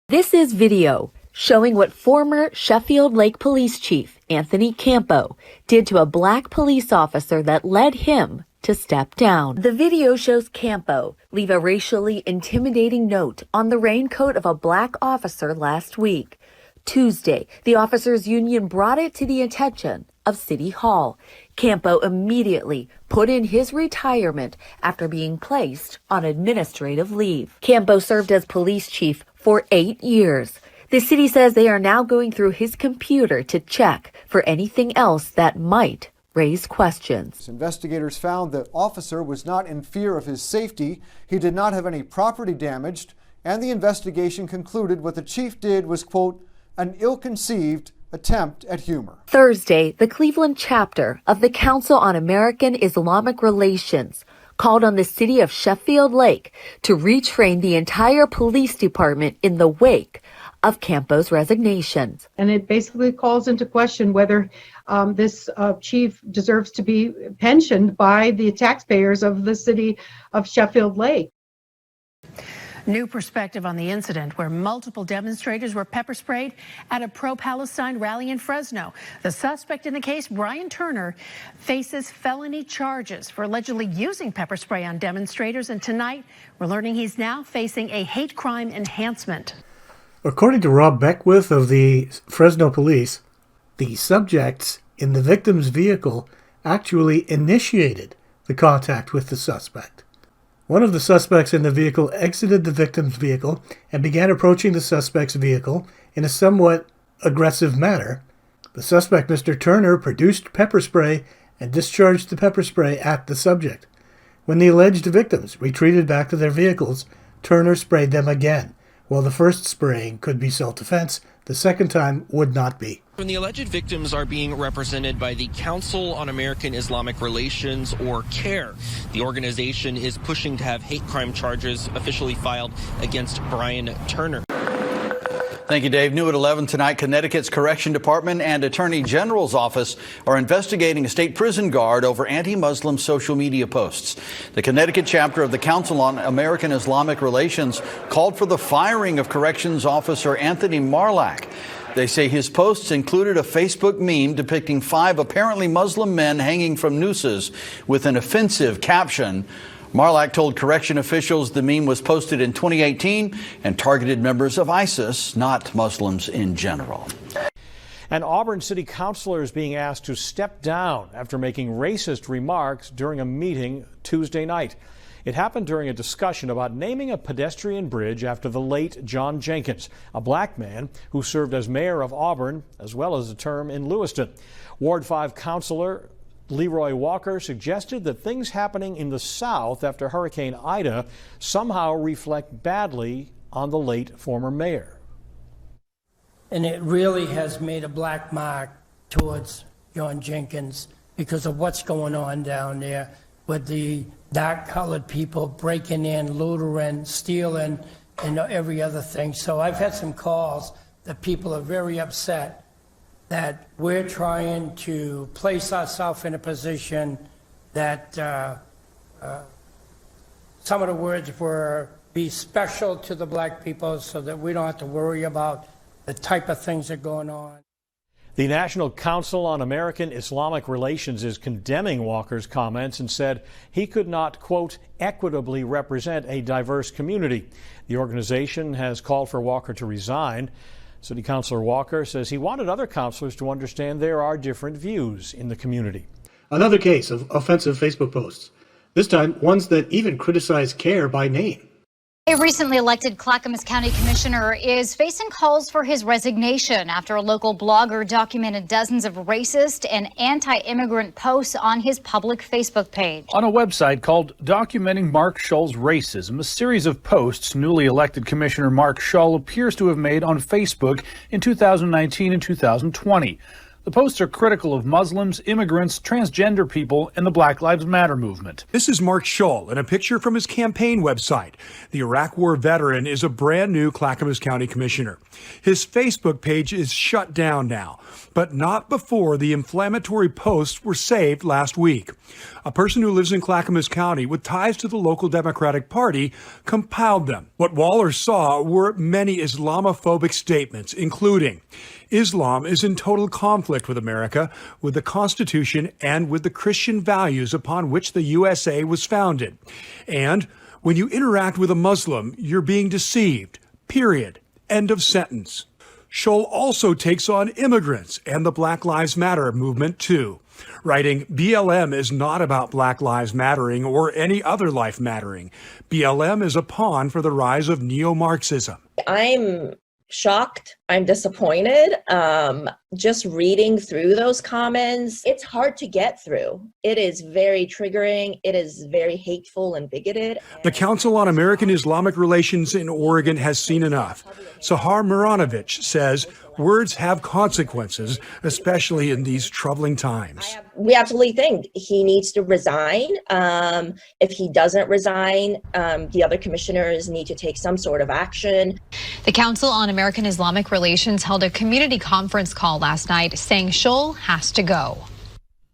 This is video showing what former Sheffield Lake Police Chief Anthony Campo did to a black police officer that led him to step down. The video shows Campo leave a racially intimidating note on the raincoat of a black officer last week. Tuesday, the officers' union brought it to the attention of City Hall. Campo immediately put in his retirement after being placed on administrative leave. Campo served as police chief for 8 years. The city says they are now going through his computer to check for anything else that might raise questions. Investigators found the officer was not in fear of his safety. He did not have any property damaged, and the investigation concluded what the chief did was, quote, an ill-conceived attempt at humor. Thursday, the Cleveland chapter of the Council on American Islamic Relations called on the city of Sheffield Lake to retrain the entire police department in the wake of Campo's resignation. And it basically calls into question whether this chief deserves to be pensioned by the taxpayers of the city of Sheffield Lake. New perspective on the incident where multiple demonstrators were pepper sprayed at a pro-Palestine rally in Fresno. The suspect in the case, Brian Turner, faces felony charges for allegedly using pepper spray on demonstrators. And tonight, we're learning he's now facing a hate crime enhancement. According to Rob Beckwith of the Fresno police, the subjects in the victim's vehicle actually initiated the contact with the suspect. One of the suspects in the vehicle exited the victim's vehicle and began approaching the suspect's vehicle in a somewhat aggressive manner. The suspect, Mr. Turner, produced pepper spray and discharged the pepper spray at the subject. When the alleged victims retreated back to their vehicles, Turner sprayed them again. While the first spraying could be self-defense, the second time would not be. When the alleged victims are being represented by the Council on American Islamic Relations, or CAIR. The organization is pushing to have hate crime charges officially filed against Brian Turner. Thank you, Dave. New at 11 tonight, Connecticut's Correction Department and Attorney General's Office are investigating a state prison guard over anti-Muslim social media posts. The Connecticut chapter of the Council on American Islamic Relations called for the firing of Corrections Officer Anthony Marlack. They say his posts included a Facebook meme depicting 5 apparently Muslim men hanging from nooses with an offensive caption. Marlack told correction officials the meme was posted in 2018 and targeted members of ISIS, not Muslims in general. An Auburn city councilor is being asked to step down after making racist remarks during a meeting Tuesday night. It happened during a discussion about naming a pedestrian bridge after the late John Jenkins, a black man who served as mayor of Auburn as well as a term in Lewiston. Ward 5 councilor Leroy Walker suggested that things happening in the South after Hurricane Ida somehow reflect badly on the late former mayor. And it really has made a black mark towards John Jenkins because of what's going on down there with the dark-colored people breaking in, lootering, stealing, and every other thing. So I've had some calls that people are very upset that we're trying to place ourselves in a position that some of the words were be special to the black people so that we don't have to worry about the type of things that are going on. The National Council on American Islamic Relations is condemning Walker's comments and said he could not, quote, equitably represent a diverse community. The organization has called for Walker to resign. City Councilor Walker says he wanted other councilors to understand there are different views in the community. Another case of offensive Facebook posts, this time ones that even criticize CAIR by name. A recently elected Clackamas County Commissioner is facing calls for his resignation after a local blogger documented dozens of racist and anti-immigrant posts on his public Facebook page. On a website called Documenting Mark Shull's Racism, a series of posts newly elected Commissioner Mark Shull appears to have made on Facebook in 2019 and 2020. The posts are critical of Muslims, immigrants, transgender people, and the Black Lives Matter movement. This is Mark Scholl in a picture from his campaign website. The Iraq War veteran is a brand new Clackamas County commissioner. His Facebook page is shut down now, but not before the inflammatory posts were saved last week. A person who lives in Clackamas County with ties to the local Democratic Party compiled them. What Waller saw were many Islamophobic statements, including, Islam is in total conflict with America, with the Constitution, and with the Christian values upon which the USA was founded. And when you interact with a Muslim, you're being deceived. Period. End of sentence. Scholl also takes on immigrants and the Black Lives Matter movement, too, writing, BLM is not about Black Lives Mattering or any other life mattering. BLM is a pawn for the rise of neo-Marxism. I'm shocked. I'm disappointed. Just reading through those comments, it's hard to get through. It is very triggering. It is very hateful and bigoted. The Council on American Islamic Relations in Oregon has seen enough. Sahar Miranovich says words have consequences, especially in these troubling times. We absolutely think he needs to resign. If he doesn't resign, the other commissioners need to take some sort of action. The Council on American Islamic Relations held a community conference call last night saying Scholl has to go.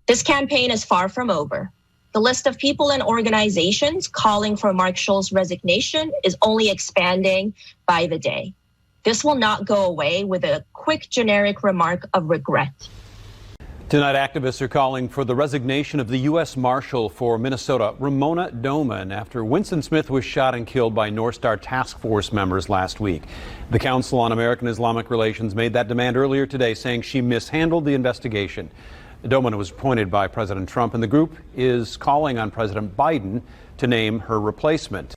This campaign is far from over. The list of people and organizations calling for Mark Scholl's resignation is only expanding by the day. This will not go away with a quick generic remark of regret. Tonight, activists are calling for the resignation of the U.S. Marshal for Minnesota, Ramona Doman, after Winston Smith was shot and killed by North Star Task Force members last week. The Council on American Islamic Relations made that demand earlier today, saying she mishandled the investigation. Doman was appointed by President Trump, and the group is calling on President Biden to name her replacement.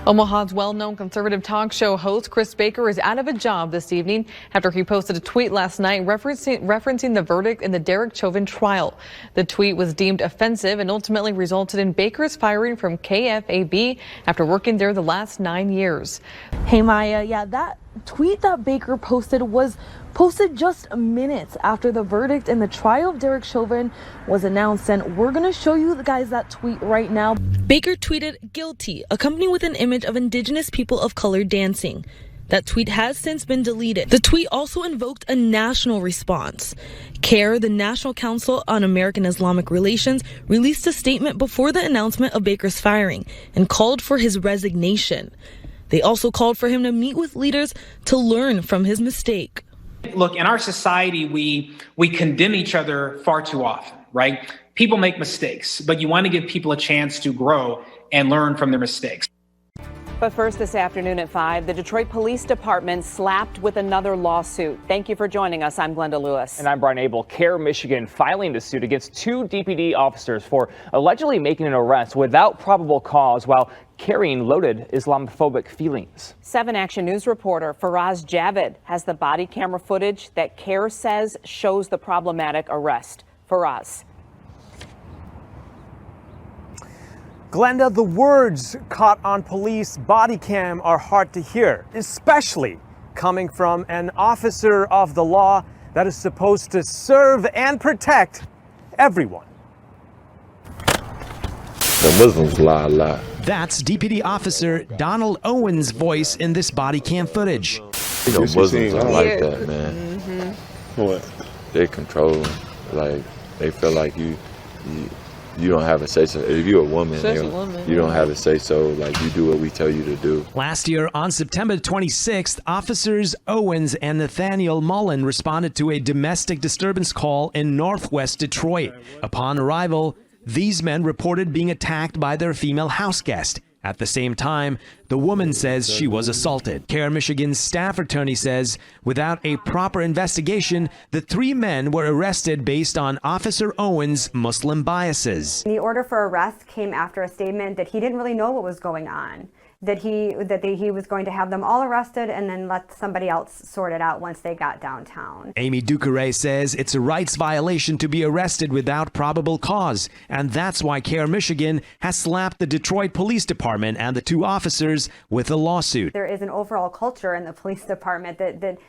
Omaha's well-known conservative talk show host Chris Baker is out of a job this evening after he posted a tweet last night referencing the verdict in the Derek Chauvin trial. The tweet was deemed offensive and ultimately resulted in Baker's firing from KFAB after working there the last 9 years. Hey Maya, yeah, that tweet that Baker posted was posted just minutes after the verdict in the trial of Derek Chauvin was announced, and we're gonna show you guys that tweet right now. Baker tweeted guilty, accompanied with an image of Indigenous people of color dancing. That tweet has since been deleted. The tweet also invoked a national response. CAIR, the National Council on American Islamic Relations, released a statement before the announcement of Baker's firing and called for his resignation. They also called for him to meet with leaders to learn from his mistake. Look, in our society, we condemn each other far too often, right? People make mistakes, but you want to give people a chance to grow and learn from their mistakes. But first this afternoon at 5, the Detroit Police Department slapped with another lawsuit. Thank you for joining us. I'm Glenda Lewis. And I'm Brian Abel. CAIR Michigan filing the suit against 2 DPD officers for allegedly making an arrest without probable cause while carrying loaded Islamophobic feelings. 7 Action News reporter Faraz Javed has the body camera footage that CAIR says shows the problematic arrest. Faraz. Glenda, the words caught on police body cam are hard to hear, especially coming from an officer of the law that is supposed to serve and protect everyone. The Muslims lie a lot. That's DPD officer Donald Owen's voice in this body cam footage. You know, Muslims are like that, man. What? They control, like, they feel like you don't have a say so. If you're a woman, you don't have a say so. Like, you do what we tell you to do. Last year, on September 26th, officers Owens and Nathaniel Mullen responded to a domestic disturbance call in northwest Detroit. Upon arrival, these men reported being attacked by their female house guest. At the same time, the woman says she was assaulted. CAIR Michigan's staff attorney says without a proper investigation, the 3 men were arrested based on Officer Owens' Muslim biases. The order for arrest came after a statement that he didn't really know what was going on, that he was going to have them all arrested and then let somebody else sort it out once they got downtown. Amy Ducaray says it's a rights violation to be arrested without probable cause, and that's why CAIR Michigan has slapped the Detroit Police Department and the 2 officers with a lawsuit. There is an overall culture in the police department that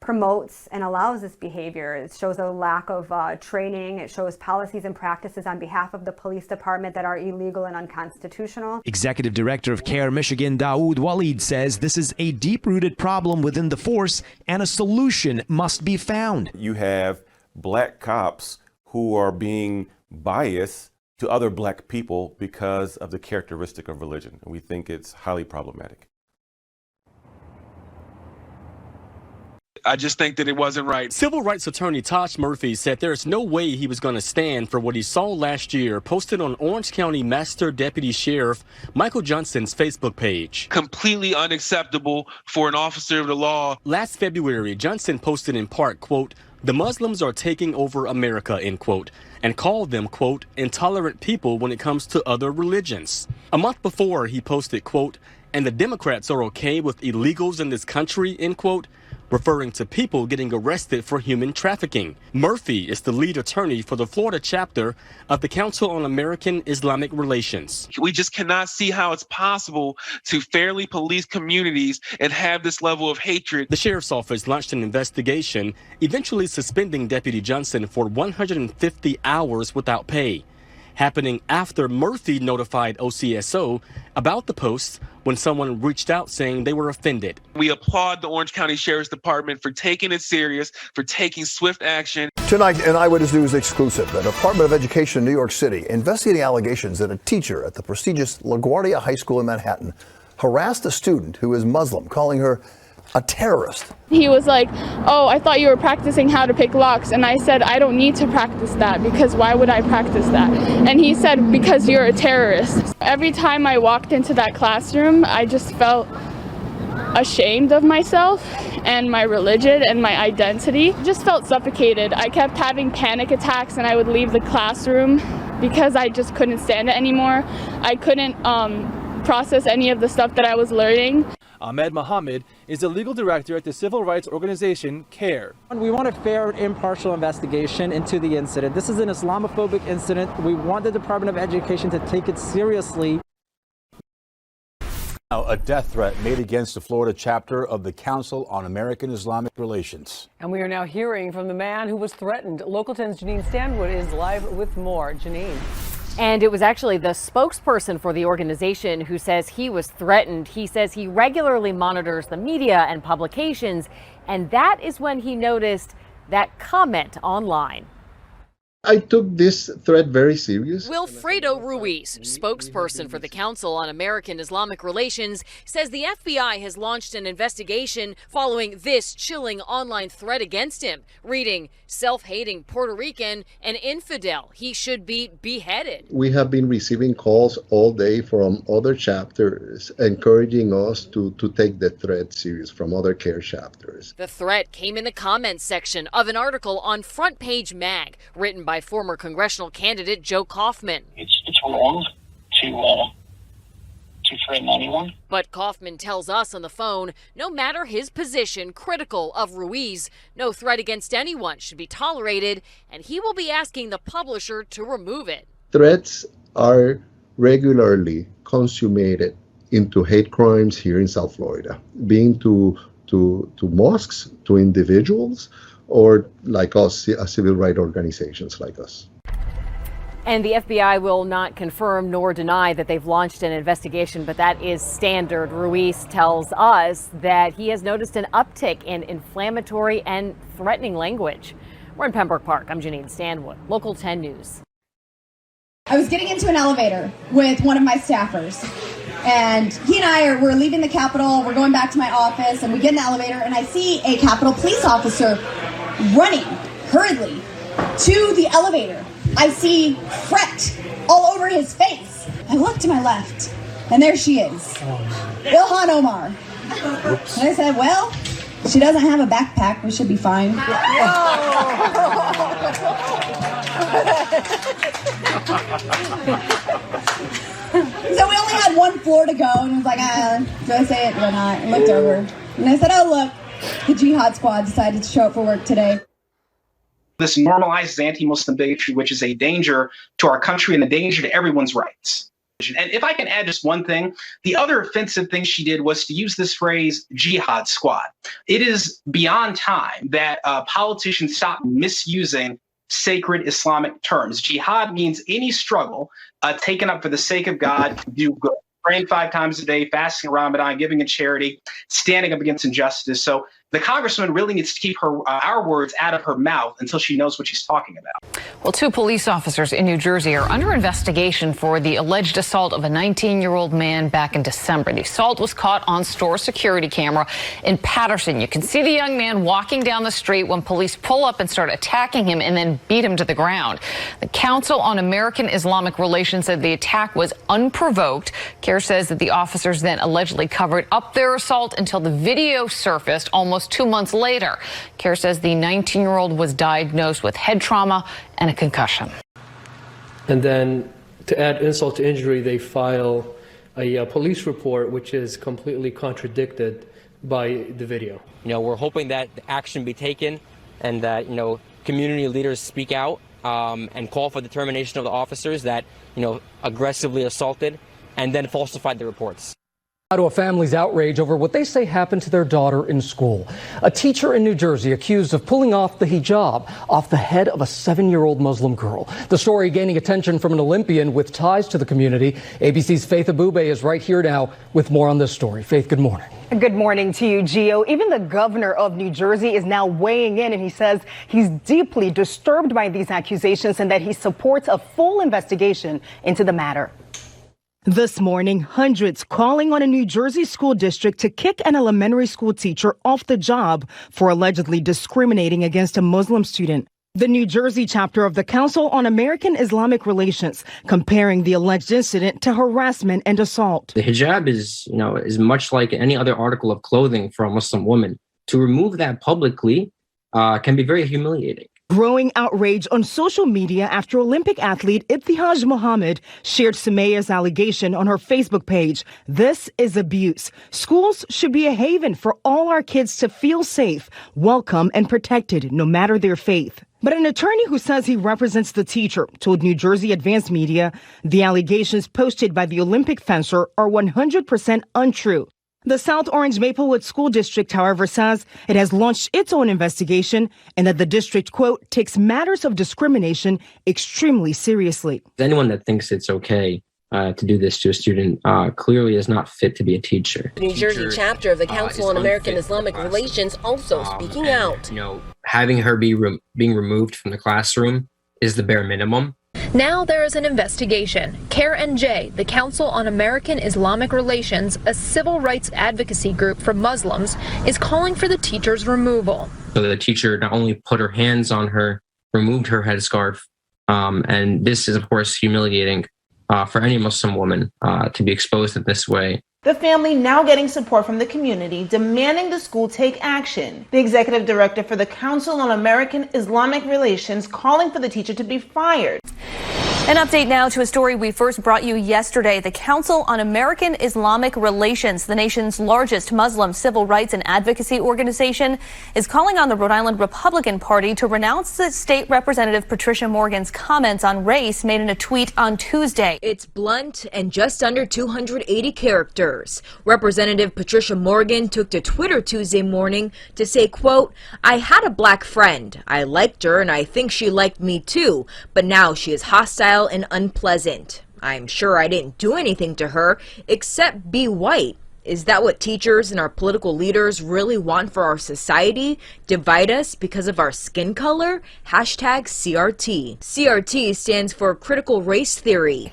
promotes and allows this behavior. It shows a lack of training. It shows policies and practices on behalf of the police department that are illegal and unconstitutional. Executive Director of CAIR Michigan, Daoud Walid, says this is a deep-rooted problem within the force and a solution must be found. You have black cops who are being biased to other black people because of the characteristic of religion. We think it's highly problematic. I just think that it wasn't right. Civil rights attorney Tosh Murphy said there's no way he was going to stand for what he saw last year posted on Orange County Master Deputy Sheriff Michael Johnson's Facebook page. Completely unacceptable for an officer of the law. Last February, Johnson posted in part, quote, "The Muslims are taking over America," end quote, and called them, quote, "intolerant people when it comes to other religions." A month before, he posted, quote, "And the Democrats are okay with illegals in this country," end quote, referring to people getting arrested for human trafficking. Murphy is the lead attorney for the Florida chapter of the Council on American Islamic Relations. We just cannot see how it's possible to fairly police communities and have this level of hatred. The sheriff's office launched an investigation, eventually suspending Deputy Johnson for 150 hours without pay, happening after Murphy notified OCSO about the posts when someone reached out saying they were offended. We applaud the Orange County Sheriff's Department for taking it serious, for taking swift action. Tonight, an Eyewitness News exclusive. The Department of Education in New York City investigating allegations that a teacher at the prestigious LaGuardia High School in Manhattan harassed a student who is Muslim, calling her a terrorist. He was like, "Oh, I thought you were practicing how to pick locks." And I said, "I don't need to practice that, because why would I practice that?" And he said, "Because you're a terrorist." Every time I walked into that classroom, I just felt ashamed of myself and my religion and my identity. Just felt suffocated. I kept having panic attacks and I would leave the classroom because I just couldn't stand it anymore. I couldn't process any of the stuff that I was learning. Ahmed Mohammed is the legal director at the civil rights organization CAIR. We want a fair and impartial investigation into the incident. This is an Islamophobic incident. We want the Department of Education to take it seriously. Now, a death threat made against the Florida chapter of the Council on American Islamic Relations. And we are now hearing from the man who was threatened. Local 10's Janine Stanwood is live with more. Janine. And it was actually the spokesperson for the organization who says he was threatened. He says he regularly monitors the media and publications, and that is when he noticed that comment online. I took this threat very serious. Wilfredo Ruiz, spokesperson for the Council on American Islamic Relations, says the FBI has launched an investigation following this chilling online threat against him, reading, "Self-hating Puerto Rican and infidel. He should be beheaded." We have been receiving calls all day from other chapters encouraging us to take the threat serious from other CAIR chapters. The threat came in the comments section of an article on Front Page Mag, written by former congressional candidate Joe Kaufman. It's wrong to threaten anyone. But Kaufman tells us on the phone, no matter his position critical of Ruiz, no threat against anyone should be tolerated, and he will be asking the publisher to remove it. Threats are regularly consummated into hate crimes here in South Florida, being to mosques, to individuals, or like us, civil rights organizations like us. And the FBI will not confirm nor deny that they've launched an investigation, but that is standard. Ruiz tells us that he has noticed an uptick in inflammatory and threatening language. We're in Pembroke Park. I'm Janine Stanwood, Local 10 News. I was getting into an elevator with one of my staffers, and he and I were leaving the Capitol. We're going back to my office, and we get in the elevator, and I see a Capitol police officer running hurriedly to the elevator. I see fret all over his face. I look to my left, and there she is, Ilhan Omar. Oops. And I said, well, she doesn't have a backpack. We should be fine. So we only had one floor to go, and I was like, do I say it? Do I not? I looked over, and I said, oh, look, the Jihad Squad decided to show up for work today. This normalizes anti-Muslim bigotry, which is a danger to our country and a danger to everyone's rights. And if I can add just one thing, the other offensive thing she did was to use this phrase, jihad squad. It is beyond time that politicians stop misusing sacred Islamic terms. Jihad means any struggle taken up for the sake of God, do good. Praying 5 times a day, fasting Ramadan, giving in charity, standing up against injustice. So the congresswoman really needs to keep our words out of her mouth until she knows what she's talking about. Well, 2 police officers in New Jersey are under investigation for the alleged assault of a 19-year-old man back in December. The assault was caught on store security camera in Patterson. You can see the young man walking down the street when police pull up and start attacking him and then beat him to the ground. The Council on American Islamic Relations said the attack was unprovoked. CAIR says that the officers then allegedly covered up their assault until the video surfaced almost 2 months later. CAIR says the 19-year-old was diagnosed with head trauma and a concussion. And then to add insult to injury, they file a police report which is completely contradicted by the video. We're hoping that action be taken and that, community leaders speak out and call for the termination of the officers that, aggressively assaulted and then falsified the reports. To a family's outrage over what they say happened to their daughter in school. A teacher in New Jersey accused of pulling off the hijab off the head of a 7-year-old Muslim girl. The story gaining attention from an Olympian with ties to the community. ABC's Faith Abube is right here now with more on this story. Faith, good morning. Good morning to you, Gio. Even the governor of New Jersey is now weighing in, and he says he's deeply disturbed by these accusations and that he supports a full investigation into the matter. This morning, hundreds calling on a New Jersey school district to kick an elementary school teacher off the job for allegedly discriminating against a Muslim student. The New Jersey chapter of the Council on American Islamic Relations comparing the alleged incident to harassment and assault. The hijab is much like any other article of clothing for a Muslim woman. To remove that publicly can be very humiliating. Growing outrage on social media after Olympic athlete Ibtihaj Muhammad shared Sumayya's allegation on her Facebook page. This is abuse. Schools should be a haven for all our kids to feel safe, welcome, and protected, no matter their faith. But an attorney who says he represents the teacher told New Jersey Advanced Media the allegations posted by the Olympic fencer are 100% untrue. The South Orange Maplewood School District, however, says it has launched its own investigation and that the district, quote, takes matters of discrimination extremely seriously. Anyone that thinks it's okay to do this to a student clearly is not fit to be a teacher. The New Jersey chapter of the Council on American Islamic Relations also speaking out. Having her being removed from the classroom is the bare minimum. Now there is an investigation. CAIR-NJ, the Council on American Islamic Relations, a civil rights advocacy group for Muslims, is calling for the teacher's removal. So the teacher not only put her hands on her, removed her headscarf, and this is, of course, humiliating for any Muslim woman to be exposed in this way. The family now getting support from the community, demanding the school take action. The executive director for the Council on American Islamic Relations calling for the teacher to be fired. An update now to a story we first brought you yesterday. The Council on American Islamic Relations, the nation's largest Muslim civil rights and advocacy organization, is calling on the Rhode Island Republican Party to renounce the State Representative Patricia Morgan's comments on race made in a tweet on Tuesday. It's blunt and just under 280 characters. Representative Patricia Morgan took to Twitter Tuesday morning to say, quote, "I had a black friend. I liked her and I think she liked me too, but now she is hostile and unpleasant. I'm sure I didn't do anything to her except be white. Is that what teachers and our political leaders really want for our society? Divide us because of our skin color? Hashtag CRT. CRT stands for critical race theory."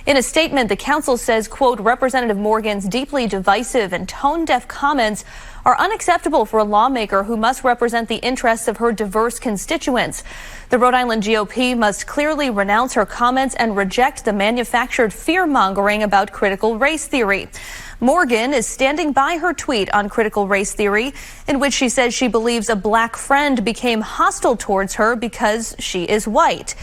In a statement, the council says, quote, Representative Morgan's deeply divisive and tone-deaf comments are unacceptable for a lawmaker who must represent the interests of her diverse constituents. The Rhode Island GOP must clearly renounce her comments and reject the manufactured fear-mongering about critical race theory. Morgan is standing by her tweet on critical race theory, in which she says she believes a black friend became hostile towards her because she is white.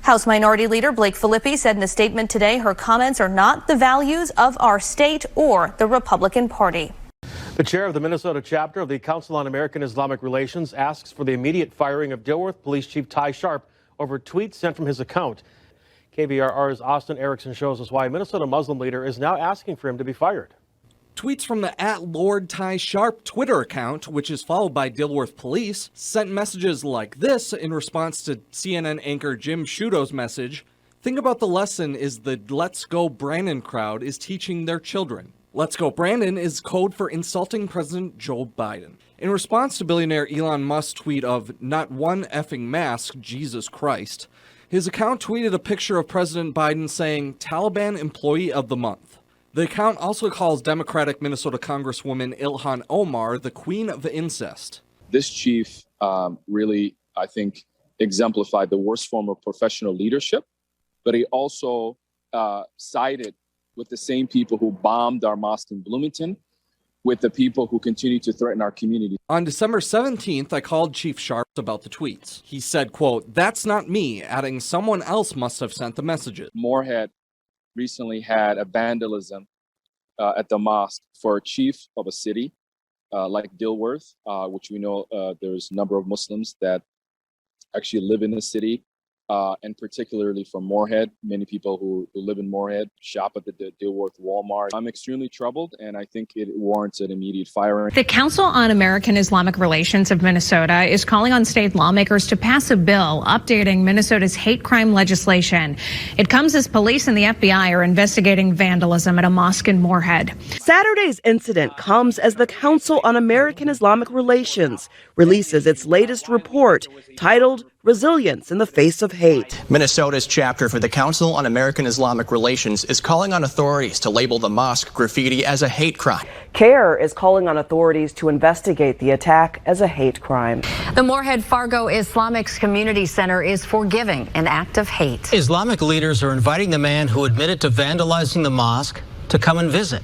House Minority Leader Blake Filippi said in a statement today her comments are not the values of our state or the Republican Party. The chair of the Minnesota chapter of the Council on American Islamic Relations asks for the immediate firing of Dilworth Police Chief Ty Sharp over tweets sent from his account. KVRR's Austin Erickson shows us why a Minnesota Muslim leader is now asking for him to be fired. Tweets from the @LordTySharp Twitter account, which is followed by Dilworth Police, sent messages like this in response to CNN anchor Jim Sciutto's message. Think about the lesson is the Let's Go Brandon crowd is teaching their children. Let's Go Brandon is code for insulting President Joe Biden. In response to billionaire Elon Musk's tweet of not one effing mask, Jesus Christ, his account tweeted a picture of President Biden saying Taliban Employee of the Month. The account also calls Democratic Minnesota Congresswoman Ilhan Omar the Queen of Incest. This chief really, I think, exemplified the worst form of professional leadership, but he also sided with the same people who bombed our mosque in Bloomington, with the people who continue to threaten our community. On December 17th, I called Chief Sharp about the tweets. He said, quote, "That's not me," adding someone else must have sent the messages. Moorhead recently had a vandalism at the mosque for a chief of a city like Dilworth, which we know there's a number of Muslims that actually live in the city, and particularly from Moorhead. Many people who live in Moorhead shop at the Dilworth Walmart. I'm extremely troubled, and I think it warrants an immediate firing. The Council on American Islamic Relations of Minnesota is calling on state lawmakers to pass a bill updating Minnesota's hate crime legislation. It comes as police and the FBI are investigating vandalism at a mosque in Moorhead. Saturday's incident comes as the Council on American Islamic Relations releases its latest report titled Resilience in the Face of Hate. Minnesota's chapter for the Council on American Islamic Relations is calling on authorities to label the mosque graffiti as a hate crime. CAIR is calling on authorities to investigate the attack as a hate crime. The Moorhead Fargo Islamic Community Center is forgiving an act of hate. Islamic leaders are inviting the man who admitted to vandalizing the mosque to come and visit.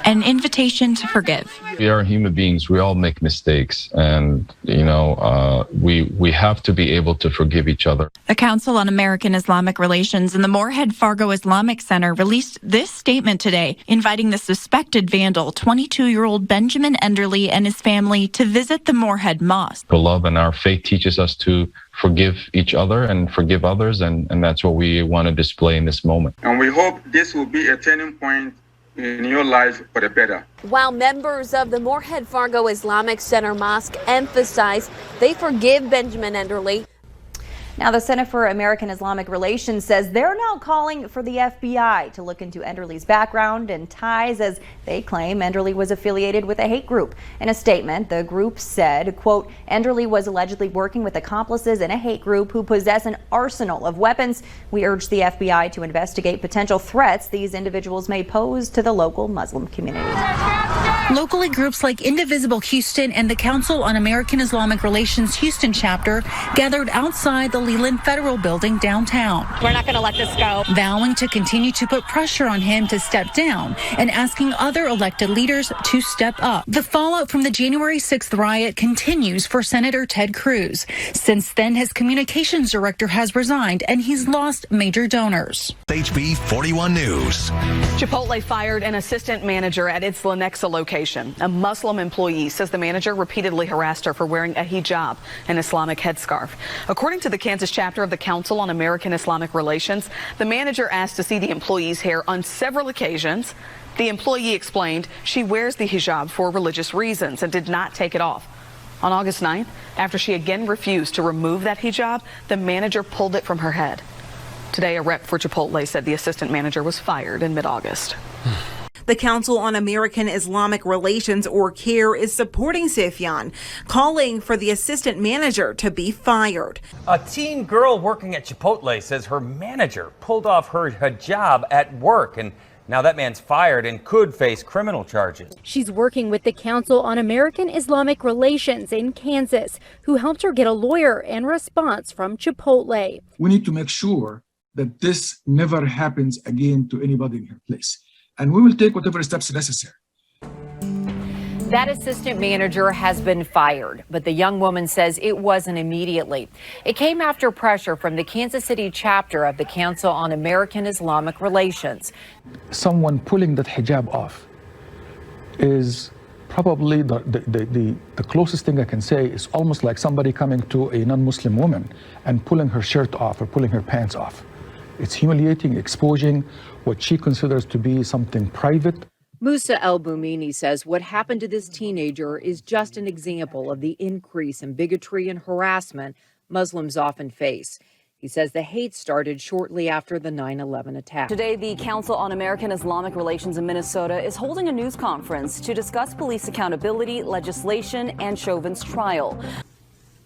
An invitation to forgive. We are human beings. We all make mistakes, and we have to be able to forgive each other. The Council on American Islamic Relations and the Moorhead Fargo Islamic Center released this statement today, inviting the suspected vandal, 22-year-old Benjamin Enderly, and his family to visit the Moorhead Mosque. The love and our faith teaches us to forgive each other and forgive others, and that's what we want to display in this moment. And we hope this will be a turning point in your life for the better. While members of the Moorhead Fargo Islamic Center Mosque emphasize they forgive Benjamin Enderly. Now, the Center for American Islamic Relations says they're now calling for the FBI to look into Enderly's background and ties, as they claim Enderly was affiliated with a hate group. In a statement, the group said, quote, Enderly was allegedly working with accomplices in a hate group who possess an arsenal of weapons. We urge the FBI to investigate potential threats these individuals may pose to the local Muslim community. Locally, groups like Indivisible Houston and the Council on American Islamic Relations Houston chapter gathered outside the Leland Federal Building downtown. We're not going to let this go. Vowing to continue to put pressure on him to step down and asking other elected leaders to step up. The fallout from the January 6th riot continues for Senator Ted Cruz. Since then, his communications director has resigned and he's lost major donors. HB 41 News. Chipotle fired an assistant manager at its Lenexa location. A Muslim employee says the manager repeatedly harassed her for wearing a hijab, an Islamic headscarf. According to the Kansas chapter of the Council on American Islamic Relations, the manager asked to see the employee's hair on several occasions. The employee explained she wears the hijab for religious reasons and did not take it off. On August 9th, after she again refused to remove that hijab, the manager pulled it from her head. Today, a rep for Chipotle said the assistant manager was fired in mid-August. The Council on American Islamic Relations, or CAIR, is supporting Sufyan, calling for the assistant manager to be fired. A teen girl working at Chipotle says her manager pulled off her hijab at work, and now that man's fired and could face criminal charges. She's working with the Council on American Islamic Relations in Kansas, who helped her get a lawyer and response from Chipotle. We need to make sure that this never happens again to anybody in her place. And we will take whatever steps necessary. That assistant manager has been fired, but the young woman says it wasn't immediately. It came after pressure from the Kansas City chapter of the Council on American Islamic Relations. Someone pulling that hijab off is probably the closest thing I can say is almost like somebody coming to a non-Muslim woman and pulling her shirt off or pulling her pants off. It's humiliating, exposing what she considers to be something private. Musa El-Boumini says what happened to this teenager is just an example of the increase in bigotry and harassment Muslims often face. He says the hate started shortly after the 9/11 attack. Today, the Council on American Islamic Relations in Minnesota is holding a news conference to discuss police accountability, legislation, and Chauvin's trial.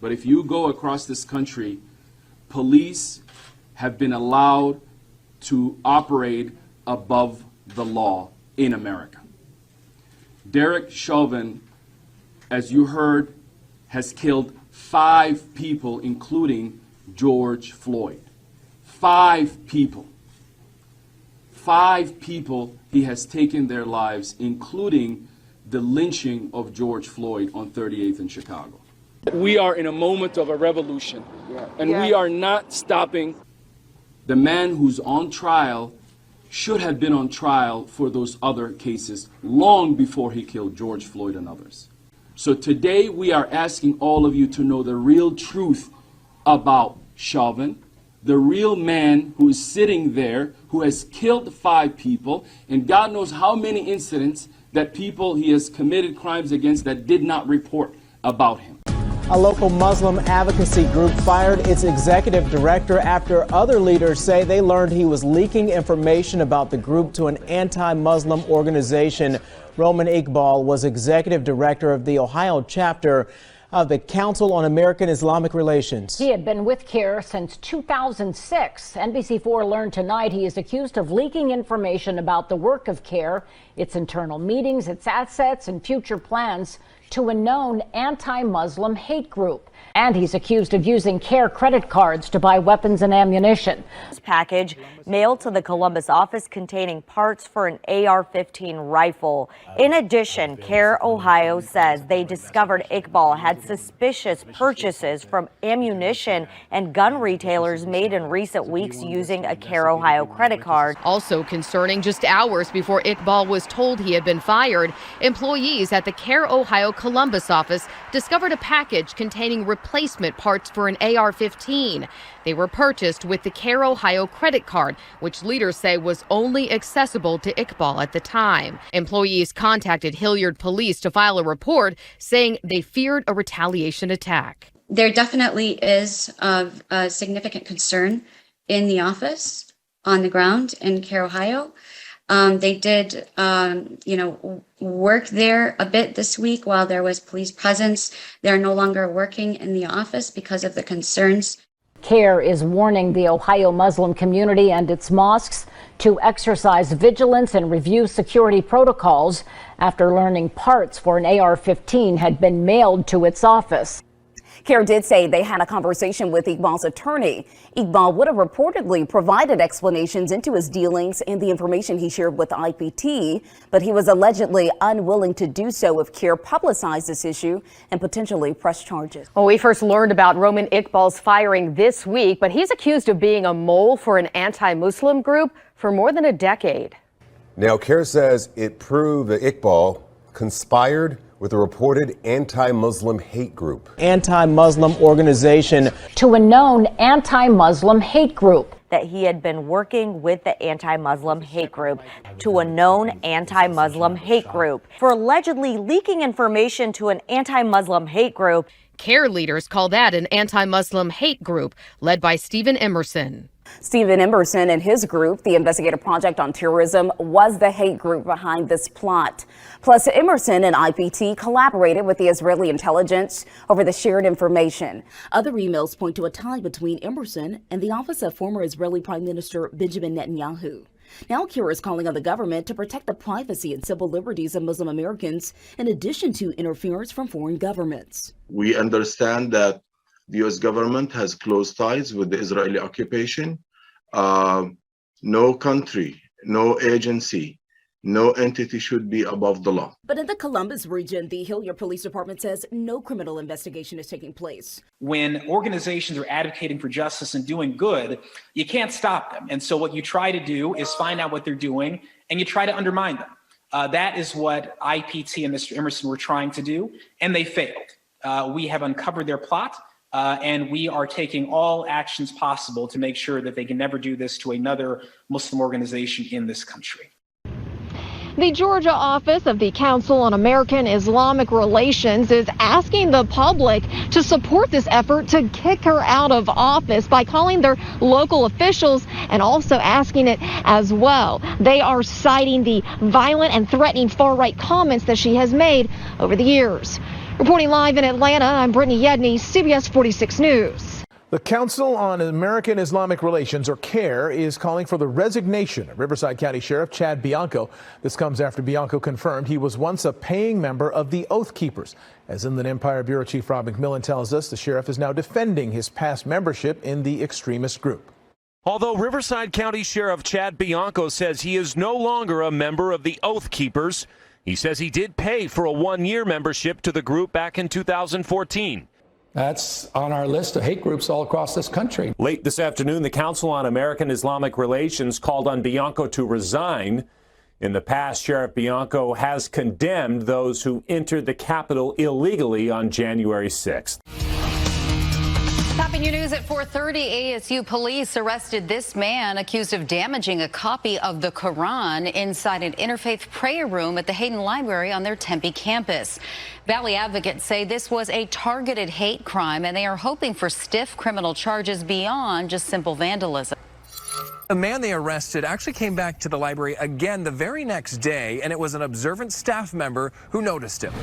But if you go across this country, police have been allowed to operate above the law in America. Derek Chauvin, as you heard, has killed 5 people, including George Floyd. 5 people. 5 people he has taken their lives, including the lynching of George Floyd on 38th in Chicago. We are in a moment of a revolution, and we are not stopping. The man who's on trial should have been on trial for those other cases long before he killed George Floyd and others. So today we are asking all of you to know the real truth about Chauvin, the real man who is sitting there, who has killed 5 people, and God knows how many incidents that people he has committed crimes against that did not report about him. A local Muslim advocacy group fired its executive director after other leaders say they learned he was leaking information about the group to an anti-Muslim organization. Roman Iqbal was executive director of the Ohio chapter of the Council on American Islamic Relations. He had been with CAIR since 2006. NBC4 learned tonight he is accused of leaking information about the work of CAIR, its internal meetings, its assets, and future plans to a known anti-Muslim hate group. And he's accused of using CAIR credit cards to buy weapons and ammunition. Package mailed to the Columbus office containing parts for an AR-15 rifle. In addition, CAIR Ohio says they discovered Iqbal had suspicious purchases from ammunition and gun retailers made in recent weeks using a CAIR Ohio credit card. Also concerning, just hours before Iqbal was told he had been fired, employees at the CAIR Ohio Columbus office discovered a package containing replacement parts for an AR-15. They were purchased with the CAIR Ohio credit card, which leaders say was only accessible to Iqbal at the time. Employees contacted Hilliard police to file a report saying they feared a retaliation attack. There definitely is a significant concern in the office on the ground in CAIR Ohio. They did, work there a bit this week while there was police presence. They're no longer working in the office because of the concerns. CAIR is warning the Ohio Muslim community and its mosques to exercise vigilance and review security protocols after learning parts for an AR-15 had been mailed to its office. CAIR did say they had a conversation with Iqbal's attorney. Iqbal would have reportedly provided explanations into his dealings and the information he shared with IPT, but he was allegedly unwilling to do so if CAIR publicized this issue and potentially pressed charges. Well, we first learned about Roman Iqbal's firing this week, but he's accused of being a mole for an anti-Muslim group for more than a decade. Now, CAIR says it proved that Iqbal conspired with a reported anti-Muslim hate group. Anti-Muslim organization. To a known anti-Muslim hate group. That he had been working with the anti-Muslim hate group. To a known anti-Muslim hate group. For allegedly leaking information to an anti-Muslim hate group. CAIR leaders call that an anti-Muslim hate group led by Stephen Emerson. Stephen Emerson and his group, the Investigative Project on Terrorism, was the hate group behind this plot. Plus, Emerson and IPT collaborated with the Israeli intelligence over the shared information. Other emails point to a tie between Emerson and the office of former Israeli Prime Minister Benjamin Netanyahu. Now CAIR is calling on the government to protect the privacy and civil liberties of Muslim Americans, in addition to interference from foreign governments. We understand that the U.S. government has close ties with the Israeli occupation. No country, no agency, no entity should be above the law. But in the Columbus region, the Hilliard Police Department says no criminal investigation is taking place. When organizations are advocating for justice and doing good, you can't stop them. And so what you try to do is find out what they're doing and you try to undermine them. That is what IPT and Mr. Emerson were trying to do, and they failed. We have uncovered their plot, and we are taking all actions possible to make sure that they can never do this to another Muslim organization in this country. The Georgia office of the Council on American Islamic Relations is asking the public to support this effort to kick her out of office by calling their local officials and also asking it as well. They are citing the violent and threatening far-right comments that she has made over the years. Reporting live in Atlanta, I'm Brittany Yedney, CBS 46 News. The Council on American Islamic Relations, or CAIR, is calling for the resignation of Riverside County Sheriff Chad Bianco. This comes after Bianco confirmed he was once a paying member of the Oath Keepers. As Inland Empire Bureau Chief Rob McMillan tells us, the sheriff is now defending his past membership in the extremist group. Although Riverside County Sheriff Chad Bianco says he is no longer a member of the Oath Keepers, he says he did pay for a one-year membership to the group back in 2014. That's on our list of hate groups all across this country. Late this afternoon, the Council on American Islamic Relations called on Bianco to resign. In the past, Sheriff Bianco has condemned those who entered the Capitol illegally on January 6th. Topping new news at 4:30, ASU police arrested this man accused of damaging a copy of the Quran inside an interfaith prayer room at the Hayden Library on their Tempe campus. Valley advocates say this was a targeted hate crime, and they are hoping for stiff criminal charges beyond just simple vandalism. The man they arrested actually came back to the library again the very next day, and it was an observant staff member who noticed him.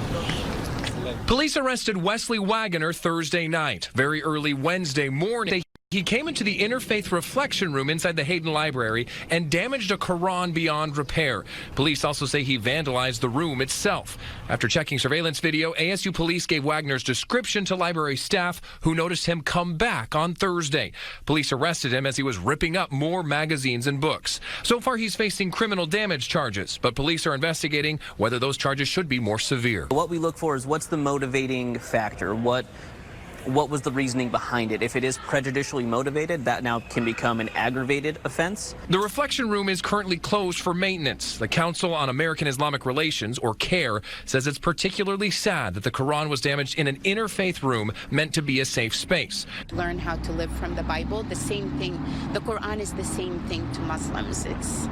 Police arrested Wesley Wagoner Thursday night. Very early Wednesday morning, he came into the interfaith reflection room inside the Hayden Library and damaged a Quran beyond repair. Police also say he vandalized the room itself. After checking surveillance video, ASU police gave Wagner's description to library staff, who noticed him come back on Thursday. Police arrested him as he was ripping up more magazines and books. So far, he's facing criminal damage charges, but police are investigating whether those charges should be more severe. What we look for is what's the motivating factor? What was the reasoning behind it? If it is prejudicially motivated, that now can become an aggravated offense. The reflection room is currently closed for maintenance. The Council on American Islamic Relations, or CAIR, says it's particularly sad that the Quran was damaged in an interfaith room meant to be a safe space. Learn how to live from the Bible. The same thing, the Quran is the same thing to Muslims. It's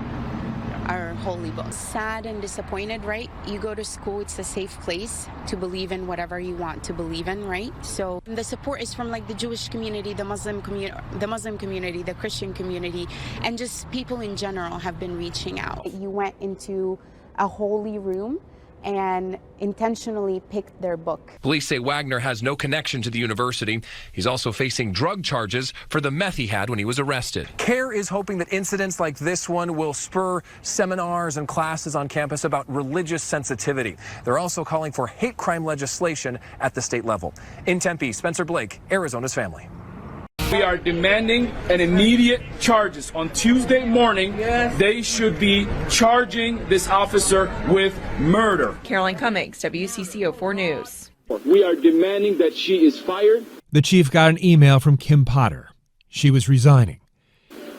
our holy book. Sad and disappointed, right? You go to school, it's a safe place to believe in whatever you want to believe in, right? So the support is from like the Jewish community, the Muslim community, the Christian community, and just people in general have been reaching out. You went into a holy room and intentionally picked their book. Police say Wagner has no connection to the university. He's also facing drug charges for the meth he had when he was arrested. CAIR is hoping that incidents like this one will spur seminars and classes on campus about religious sensitivity. They're also calling for hate crime legislation at the state level. In Tempe, Spencer Blake, Arizona's Family. We are demanding an immediate charges. On Tuesday morning, they should be charging this officer with murder. Caroline Cummings, WCCO4 News. We are demanding that she is fired. The chief got an email from Kim Potter. She was resigning.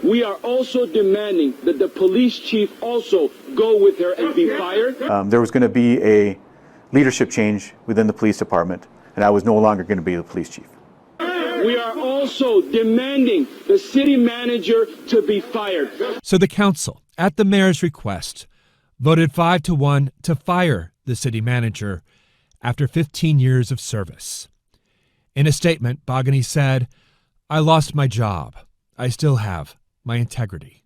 We are also demanding that the police chief also go with her and be fired. There was going to be a leadership change within the police department, and I was no longer going to be the police chief. We are also demanding the city manager to be fired. So the council, at the mayor's request, voted 5-1 to fire the city manager after 15 years of service. In a statement, Bogany said, "I lost my job. I still have my integrity."